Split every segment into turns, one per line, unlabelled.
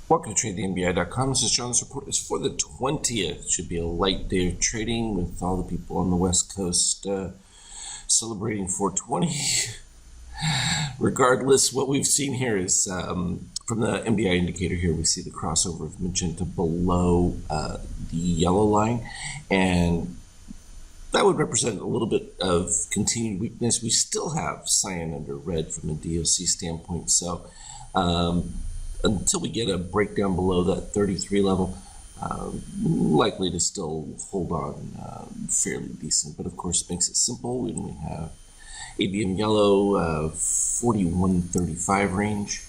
Welcome to TradeTheNBI.com. This is John. This report is for the 20th. Should be a light day of trading with all the people on the West Coast celebrating 420. Regardless, what we've seen here is from the MBI indicator here, we see the crossover of magenta below the yellow line, and that would represent a little bit of continued weakness. We still have cyan under red from a DOC standpoint, so until we get a breakdown below that 33 level, likely to still hold on fairly decent. But of course, it makes it simple when we have ABM yellow 4135 range.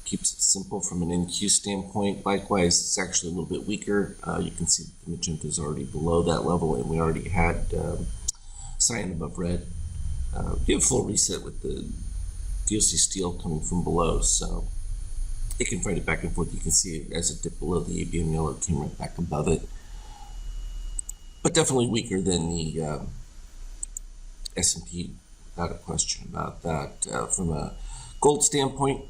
Keeps it simple from an NQ standpoint. Likewise, it's actually a little bit weaker. You can see the magenta is already below that level, and we already had cyan above red. Give a full reset with the DOC steel coming from below, so it can fight it back and forth. You can see it as it dipped below the ABM yellow, it came right back above it. But definitely weaker than the S&P, without a question about that. From a gold standpoint,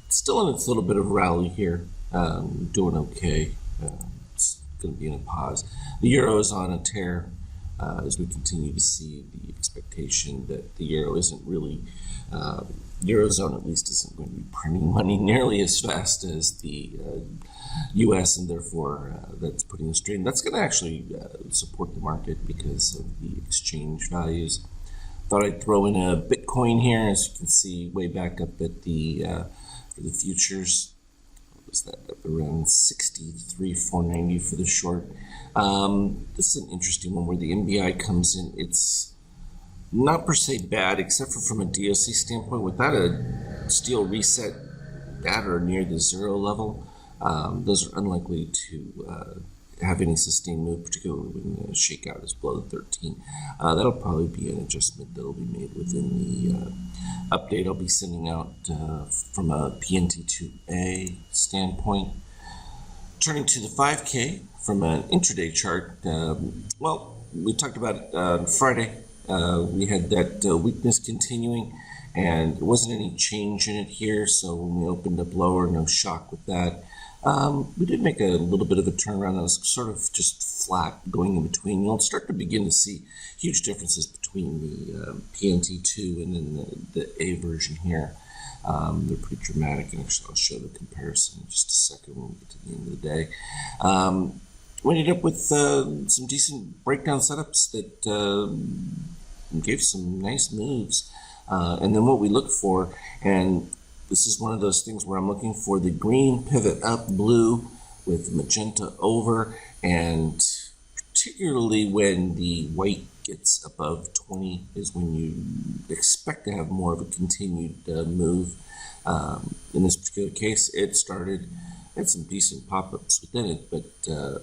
still in its little bit of rally here, doing okay. It's going to be in a pause. The euro is on a tear as we continue to see the expectation that the euro isn't really Eurozone at least isn't going to be printing money nearly as fast as the U.S., and therefore that's putting a strain. That's going to actually support the market because of the exchange values. Thought I'd throw in a Bitcoin here, as you can see way back up at the for the futures. What was that? Up around 63,490 for the short. This is an interesting one where the NBI comes in. It's not per se bad, except for from a DOC standpoint. Without a steel reset at or near the zero level, those are unlikely to have any sustained move, particularly when the shakeout is below the 13. That'll probably be an adjustment that'll be made within the update I'll be sending out from a PNT2A standpoint. Turning to the 5K from an intraday chart, well, we talked about it on Friday. We had that weakness continuing, and there wasn't any change in it here, so when we opened up lower, no shock with that. We did make a little bit of a turnaround that was sort of just flat going in between. You'll start to begin to see huge differences between the PNT2 and then the A version here. They're pretty dramatic, and actually I'll show the comparison in just a second when we get to the end of the day. We ended up with some decent breakdown setups that gave some nice moves. And then what we look for, and this is one of those things where I'm looking for the green pivot up, blue with magenta over, and particularly when the white gets above 20 is when you expect to have more of a continued move. In this particular case, it had some decent pop-ups within it, but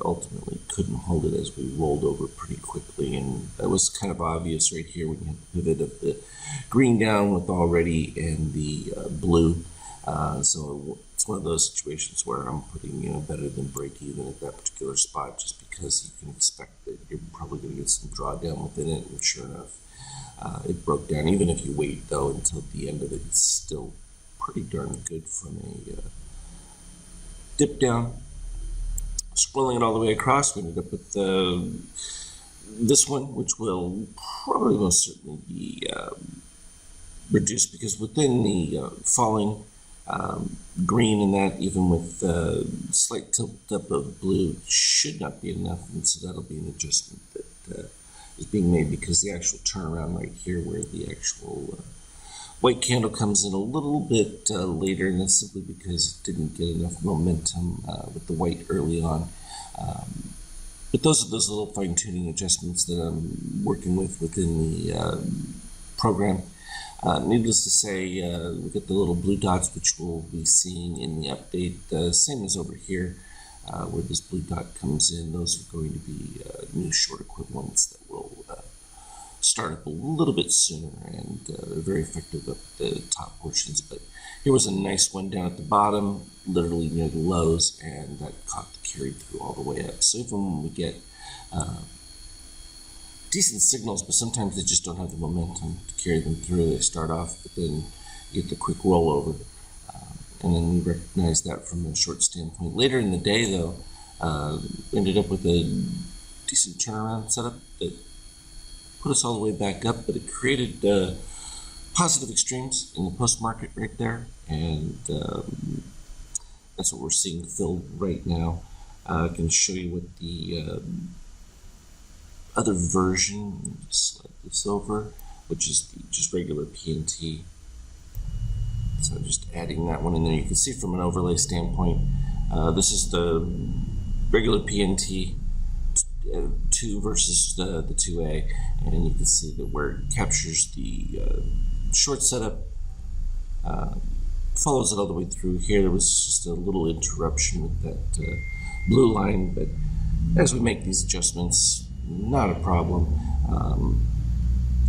ultimately couldn't hold it as we rolled over pretty quickly. And that was kind of obvious right here when you had the pivot of the green down with already and the blue. So it's one of those situations where I'm putting better than break even at that particular spot, just because you can expect that you're probably going to get some drawdown within it. And sure enough, it broke down. Even if you wait though until the end of it, it's still pretty darn good from a dip down. Scrolling it all the way across, we ended up with this one, which will probably most certainly be reduced, because within the falling green and that, even with slight tilt up of blue, should not be enough, and so that'll be an adjustment that is being made, because the actual turnaround right here where the actual white candle comes in a little bit later, and that's simply because it didn't get enough momentum with the white early on. But those are those little fine-tuning adjustments that I'm working with within the program. Needless to say, we get the little blue dots, which we'll be seeing in the update. Same as over here, where this blue dot comes in. Those are going to be new short equivalents that will start up a little bit sooner, and very effective up the top portions. But here was a nice one down at the bottom, literally near the lows, and that caught the carry through all the way up. So even when we get decent signals, but sometimes they just don't have the momentum to carry them through. They start off, but then you get the quick rollover. and then we recognized that from a short standpoint. Later in the day, though, ended up with a decent turnaround setup that put us all the way back up, but it created positive extremes in the post-market right there, and that's what we're seeing filled right now. I can show you what the other version, slide this over, which is just regular PNT. So just adding that one in there. You can see from an overlay standpoint, this is the regular PNT 2 versus the 2A, and you can see that where it captures the short setup, follows it all the way through here. There was just a little interruption with that blue line, but as we make these adjustments, not a problem.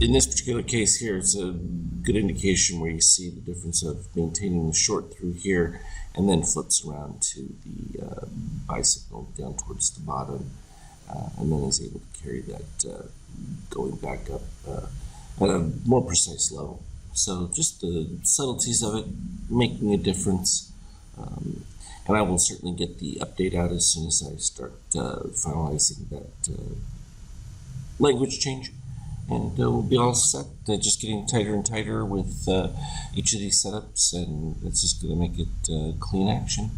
In this particular case here, it's a good indication where you see the difference of maintaining the short through here and then flips around to the buy signal down towards the bottom, and then is able to carry that going back up at a more precise level. So just the subtleties of it making a difference, and I will certainly get the update out as soon as I start finalizing that language change, and we'll be all set. Just getting tighter and tighter with each of these setups, and it's just going to make it clean action.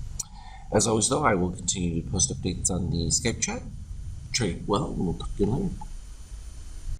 As always, though, I will continue to post updates on the Skype chat. Trade well, and we'll talk to you later.